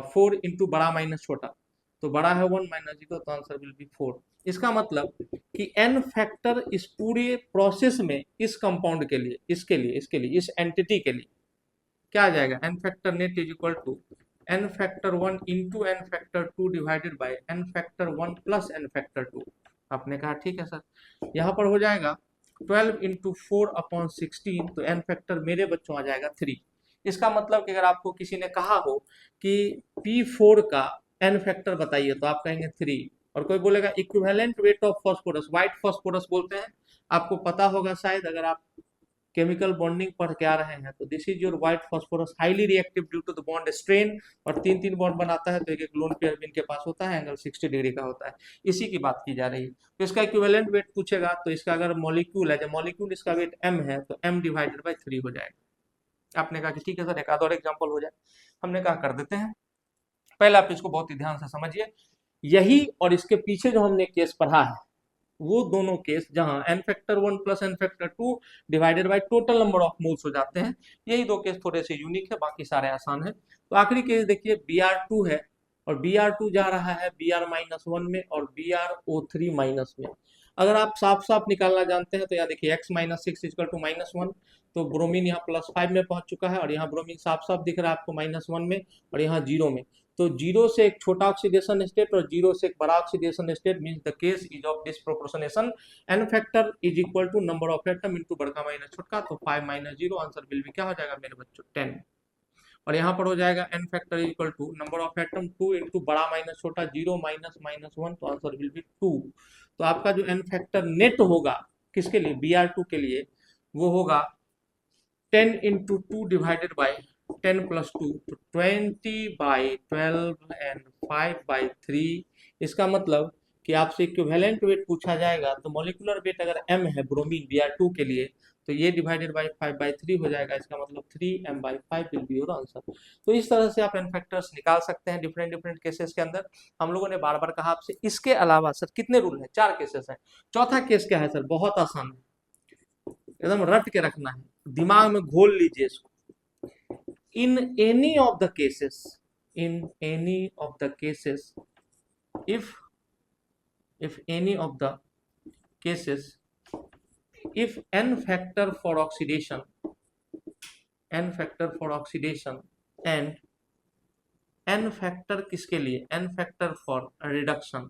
4 इंटू बड़ा माइनस छोटा, तो बड़ा है 1 -0, तो आंसर विल बी 4। इसका मतलब कि एन फैक्टर इस पूरे प्रोसेस में इस कंपाउंड के लिए, इसके लिए इस एंटिटी के लिए क्या आ जाएगा, n factor net is equal to n factor 1 into n factor 2 divided by n factor 1 plus n factor 2। आपने कहा ठीक है सर, यहाँ पर हो जाएगा 12 इंटू 4/16, तो एन फैक्टर मेरे बच्चों आ जाएगा 3। इसका मतलब कि अगर आपको किसी ने कहा हो कि P4 का एन फैक्टर बताइए तो आप कहेंगे 3, और कोई बोलेगा equivalent weight of phosphorus, white phosphorus बोलते हैं, आपको पता होगा शायद अगर आप केमिकल बॉन्डिंग पढ़ के आ रहे हैं, तो this is your white phosphorus, highly reactive due to the bond strain, और 3-3 बॉन्ड बनाता है, तो एक लोन पेयर भी इनके पास होता है, एंगल 60 डिग्री का होता है। इसी की बात की जा रही है। तो इसका इक्विवेलेंट वेट पूछेगा तो इसका अगर मॉलिक्यूल है, जब मॉलिक्यूल इसका वेट m है तो m डिवाइडेड बाई 3 हो जाएगा। आपने कहा कि ठीक है सर एक आध और एग्जाम्पल हो जाए, हमने कहा कर देते हैं। पहले आप इसको बहुत ही ध्यान से समझिए, यही और इसके पीछे जो हमने केस पढ़ा है वो दोनों केस जहां n factor 1 plus n factor 2 divided by total number of moles हो जाते हैं, यही दो केस थोड़े से यूनिक है, बाकी सारे आसान है। तो आखिरी केस देखिए Br2 है, और Br2 जा रहा है Br-1 में और BrO3 माइनस में। अगर आप साफ साफ निकालना जानते हैं तो यहाँ देखिए x -6 इक्वल टू -1, तो ब्रोमीन यहाँ +5 में पहुंच चुका है, और यहाँ ब्रोमीन साफ साफ दिख रहा है आपको -1 में और यहाँ 0 में। तो 0 से एक छोटा ऑक्सीडेशन स्टेट और 0 से एक बड़ा oxidation state means the case is of disproportionation. N factor is equal to number of atom into बड़का माइनस छोटका, तो 5 - 0, आंसर विल बी क्या हो जाएगा मेरे बच्चों 10। और यहाँ पर हो जाएगा n factor is equal to number of atom 2 into बड़ा माइनस छोटा 0 -1, तो आंसर विल बी 2। तो आपका जो एन फैक्टर नेट होगा किसके लिए, Br2 के लिए, वो होगा 10 इंटू 2 डिवाइडेड बाई 10 प्लस 2 तो 20/12 एंड 5/3। इसका मतलब कि आपसे इक्विवेलेंट वेट पूछा जाएगा तो मॉलिक्यूलर वेट अगर m है ब्रोमीन Br2 के लिए, तो ये डिवाइडेड बाय 5/3 हो जाएगा। इसका मतलब 3m/5 will be your answer. तो इस तरह से आप एन फैक्टर्स निकाल सकते हैं डिफरेंट डिफरेंट केसेस के अंदर। हम लोगों ने बार बार कहा आपसे, इसके अलावा सर कितने रूल हैं? 4 केसेस हैं। चौथा केस क्या है सर? बहुत आसान है, एकदम रट के रखना है, दिमाग में घोल लीजिए इसको। in any of the cases if any of the cases if n factor for oxidation and n factor किसके लिए? n factor for reduction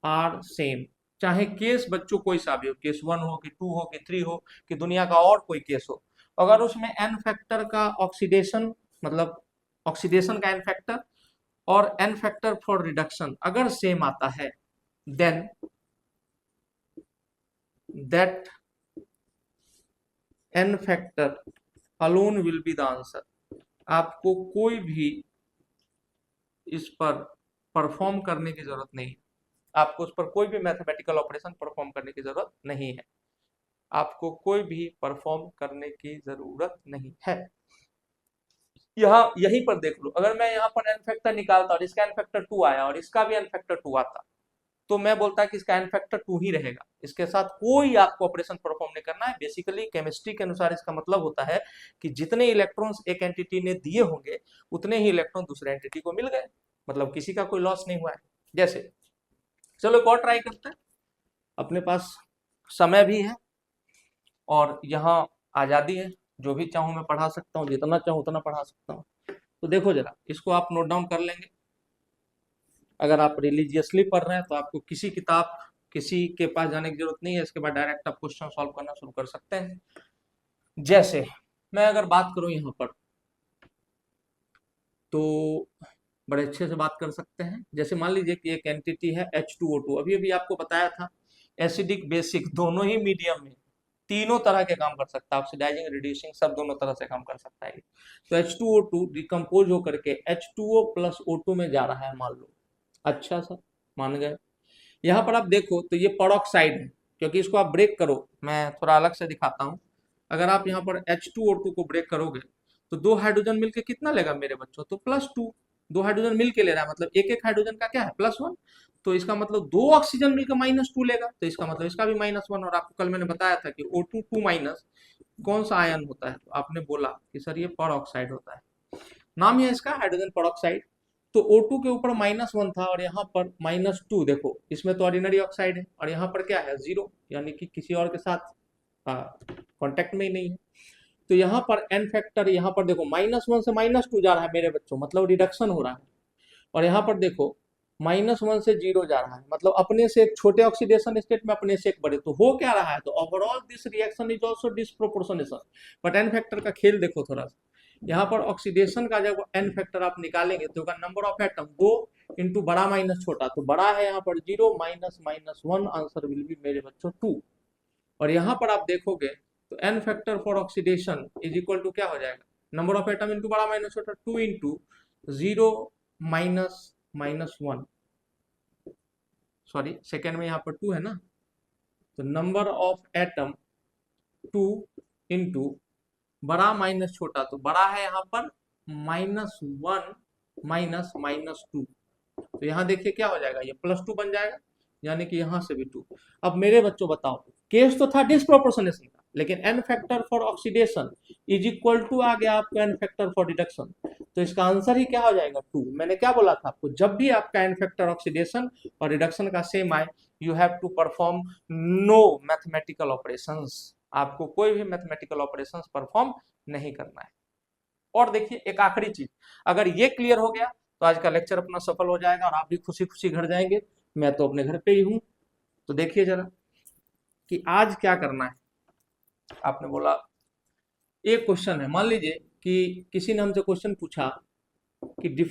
are same. चाहे केस बच्चों कोई सा भी हो, केस 1 हो कि 2 हो कि 3 हो कि दुनिया का और कोई केस हो, अगर उसमें एन फैक्टर का ऑक्सीडेशन मतलब ऑक्सीडेशन का एन फैक्टर और एन फैक्टर फॉर रिडक्शन अगर सेम आता है, then that n factor alone will be the answer. आपको कोई भी इस पर परफॉर्म करने की जरूरत नहीं, आपको उस पर कोई भी मैथमेटिकल ऑपरेशन परफॉर्म करने की जरूरत नहीं है, आपको कोई भी परफॉर्म करने की जरूरत नहीं है। यहाँ यहीं पर देख लो, अगर मैं यहाँ पर एन फैक्टर निकालता और इसका एन फैक्टर 2 आया और इसका भी एन फैक्टर 2 आता, तो मैं बोलता कि इसका एन फैक्टर 2 ही रहेगा, इसके साथ कोई आपको ऑपरेशन परफॉर्म नहीं करना है। बेसिकली केमिस्ट्री के अनुसार इसका मतलब होता है कि जितने इलेक्ट्रॉन्स एक एंटिटी ने दिए होंगे उतने ही इलेक्ट्रॉन दूसरे एंटिटी को मिल गए, मतलब किसी का कोई लॉस नहीं हुआ है। जैसे चलो एक और ट्राई करते हैं, अपने पास समय भी है और यहाँ आजादी है, जो भी चाहूँ मैं पढ़ा सकता हूँ, जितना चाहूँ उतना पढ़ा सकता हूँ। तो देखो जरा, इसको आप नोट डाउन कर लेंगे। अगर आप रिलीजियसली पढ़ रहे हैं तो आपको किसी किताब किसी के पास जाने की जरूरत नहीं है, इसके बाद डायरेक्ट आप क्वेश्चन सॉल्व करना शुरू कर सकते हैं। जैसे मैं अगर बात करूं यहाँ पर तो बड़े अच्छे से बात कर सकते हैं। जैसे मान लीजिए कि एक एंटिटी है H2O2, अभी अभी आपको बताया था एसिडिक बेसिक दोनों ही मीडियम में तीनों तरह के काम कर सकता है, ऑक्सीडाइजिंग रिड्यूसिंग सब दोनों तरह से काम कर सकता है। तो H2O2 डिकम्पोज होकर के H2O प्लस O2 में जा रहा है, मान लो। अच्छा सर, मान गए। यहाँ पर आप देखो तो ये पेरोक्साइड है, क्योंकि इसको आप ब्रेक करो, मैं थोड़ा अलग से दिखाता हूँ। अगर आप यहाँ पर H2O2 को ब्रेक करोगे तो 2 हाइड्रोजन मिलके कितना लेगा मेरे बच्चों? तो +2। 2 हाइड्रोजन मिलके ले रहा है, मतलब एक एक हाइड्रोजन का क्या है? +1। तो इसका मतलब 2 ऑक्सीजन मिलकर -2 लेगा, तो इसका मतलब इसका भी -1। और आपको कल मैंने बताया था कि O2 2- कौन सा आयन होता है? तो आपने बोला कि सर ये पेरोक्साइड होता है, नाम है इसका हाइड्रोजन पेरोक्साइड। तो O2 के ऊपर -1 था और यहाँ पर -2, देखो इसमें तो ऑर्डिनरी ऑक्साइड है और यहाँ पर क्या है? 0, यानी कि किसी और के साथ कांटेक्ट में ही नहीं है। तो यहाँ पर एन फैक्टर, यहाँ पर देखो -1 से -2 जा रहा है मेरे बच्चों, मतलब रिडक्शन हो रहा है। और यहाँ पर देखो -1 से 0 जा रहा है, मतलब अपने से एक छोटे ऑक्सीडेशन स्टेट में अपने से एक बड़े। तो हो क्या रहा है? तो overall this reaction is also disproportionation. But n factor का खेल देखो थोड़ा सा, यहाँ पर ऑक्सीडेशन का जब एन फैक्टर आप निकालेंगे तो नंबर ऑफ एटम 2 इंटू बड़ा माइनस छोटा, तो बड़ा है यहाँ पर 0 -1, आंसर विल बी मेरे बच्चों 2। और यहाँ पर आप देखोगे तो n factor for oxidation is equal to क्या हो जाएगा? नंबर ऑफ एटम इंटू बड़ा माइनस छोटा, 2 इंटू 0 -1, सॉरी सेकेंड में यहाँ पर 2 है ना, तो नंबर ऑफ एटम 2 इंटू बड़ा माइनस छोटा, तो बड़ा है यहाँ पर -1 -2, तो यहाँ देखिए क्या हो जाएगा? ये +2 बन जाएगा, यानी कि यहाँ से भी 2। अब मेरे बच्चों बताओ, केस तो था डिस्प्रोपोर्शनेशन का, लेकिन n factor for oxidation is equal to आ गया आपका एन फैक्टर फॉर रिडक्शन, तो इसका आंसर ही क्या हो जाएगा? 2। मैंने क्या बोला था आपको? जब भी आपका एन फैक्टर ऑक्सीडेशन और रिडक्शन का सेम आए, you have to perform no mathematical operations, आपको कोई भी मैथमेटिकल ऑपरेशंस परफॉर्म नहीं करना है। और देखिए एक आखिरी चीज, अगर ये क्लियर हो गया तो आज का लेक्चर अपना सफल हो जाएगा और आप भी खुशी खुशी घर जाएंगे। मैं तो अपने घर पे ही हूँ। तो देखिए जरा कि आज क्या करना है। आपने बोला एक क्वेश्चन है, मान लीजिए कि किसी ने हमसे क्वेश्चन पूछा कि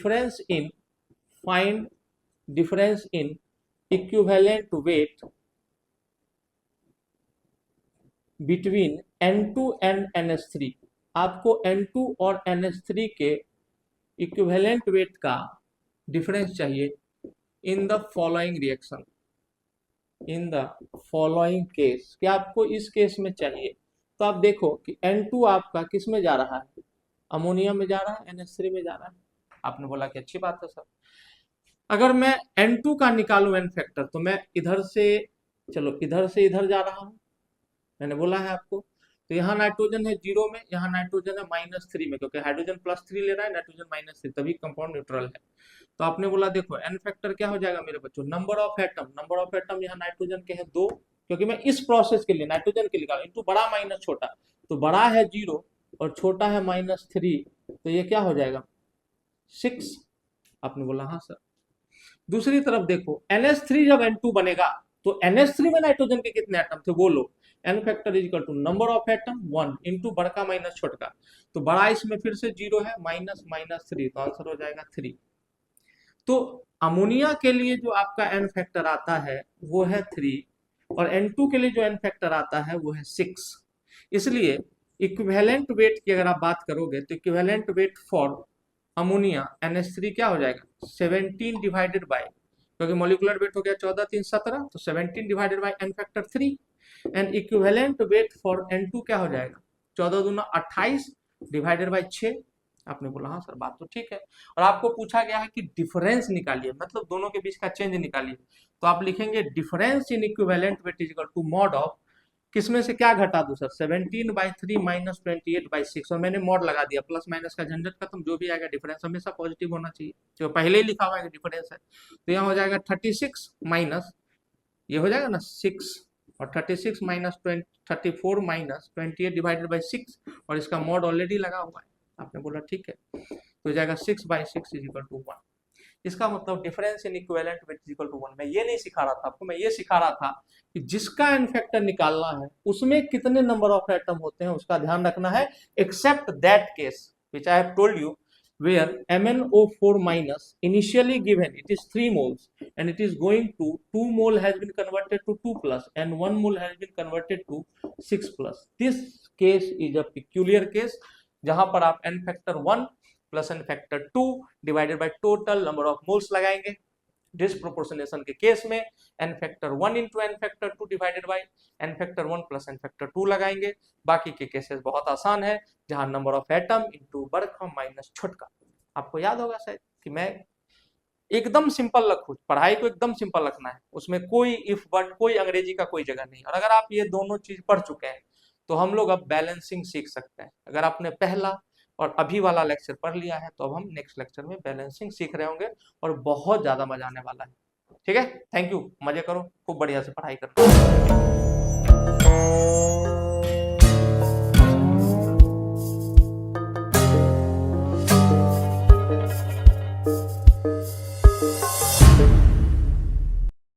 find difference in equivalent wait between N2 and NH3। आपको N2 और NH3 के इक्विवेलेंट वेट का डिफरेंस चाहिए in the following reaction, in the following case, क्या आपको इस केस में चाहिए। तो आप देखो कि N2 आपका किस में जा रहा है, अमोनिया में जा रहा है, NH3 में जा रहा है। आपने बोला कि अच्छी बात है सर। अगर मैं N2 का निकालूं एन फैक्टर, तो मैं इधर से, चलो इधर से इधर जा रहा हूं, मैंने बोला है आपको। तो यहाँ नाइट्रोजन है 0 में, यहाँ नाइट्रोजन है -3 में, क्योंकि हाइड्रोजन +3 ले रहा है, नाइट्रोजन -3, तभी कंपाउंड न्यूट्रल है। तो आपने बोला देखो एन फैक्टर क्या हो जाएगा मेरे बच्चों, number of atom, number of atom यहाँ नाइट्रोजन के हैं 2, क्योंकि मैं इस प्रोसेस के लिए नाइट्रोजन के लिए इंटू बड़ा माइनस छोटा, तो बड़ा है 0 और छोटा है -3, तो ये क्या हो जाएगा 6। आपने बोला हाँ सर। दूसरी तरफ देखो NH3 जब N2 बनेगा, तो NH3 में नाइट्रोजन के कितने एटम थे वो लो, n factor is equal to number of atom 1 into बड़का माइनस छोटका, तो बड़ा इसमें फिर से 0 है, -3, तो आंसर हो जाएगा 3। तो अमोनिया के लिए जो आपका एन फैक्टर आता है वो है 3, और N2 के लिए जो एन फैक्टर आता है वो है 6। इसलिए इक्विवेलेंट वेट की अगर आप बात करोगे तो equivalent weight for ammonia NH3 क्या हो जाएगा 17 डिवाइडेड बाय, क्योंकि मोलिकुलर वेट हो गया 14 3 17, तो 17 divided by n factor 3, and equivalent weight for N2 क्या हो जाएगा 14 दूना 28 डिवाइडेड बाय 6। आपने बोला हाँ सर बात तो ठीक है। और आपको पूछा गया है कि डिफरेंस निकालिए, मतलब दोनों के बीच का चेंज निकालिए, तो आप लिखेंगे difference in equivalent weight is equal to mod of, किसमें से क्या घटा दूं सर 17/3 माइनस 28/6, और मैंने मॉड लगा दिया, प्लस माइनस का झंझट खत्म, जो भी आएगा डिफरेंस हमेशा पॉजिटिव होना चाहिए, जो पहले ही लिखा हुआ है डिफरेंस है। तो यहाँ हो जाएगा 36 माइनस, ये हो जाएगा ना 6, और 36 माइनस 34 माइनस 28 डिवाइडेड बाई 6, और इसका मॉड ऑलरेडी लगा हुआ है। आपने बोला ठीक है, तो हो जाएगा 6/6 इज इक्वल टू 1। इसका मतलब difference in equivalent weight is equal to 1। मैं ये नहीं सिखा रहा था आपको, मैं ये सिखा रहा था कि जिसका एन फैक्टर निकालना है उसमें कितने नंबर ऑफ एटम होते हैं उसका ध्यान रखना है, except that case which I have told you where MnO4 minus initially given it is 3 moles and it is going to 2 mole has been converted to 2 plus and 1 mole has been converted to 6 plus. This case is a peculiar case जहां पर आप n factor 1 plus n factor 2 divided by total number of moles लगाएंगे। डिस्प्रोपोर्शनेशन के केस में n factor 1 into n factor 2 divided by n factor 1 plus n factor 2 लगाएंगे। बाकी के केसेस बहुत आसान है, जहां नंबर ऑफ एटम इंटू बड़का माइनस छोटका। आपको याद होगा शायद कि मैं एकदम सिंपल रखूं, पढ़ाई को एकदम सिंपल रखना है, उसमें कोई इफ बट कोई अंग्रेजी का कोई जगह नहीं। और अगर आप ये दोनों चीज पढ़ चुके हैं तो हम लोग अब बैलेंसिंग सीख सकते हैं। अगर आपने पहला और अभी वाला लेक्चर पढ़ लिया है तो अब हम नेक्स्ट लेक्चर में बैलेंसिंग सीख रहे होंगे और बहुत ज्यादा मजा आने वाला है। ठीक है, थैंक यू, मजे करो, खूब बढ़िया से पढ़ाई करो।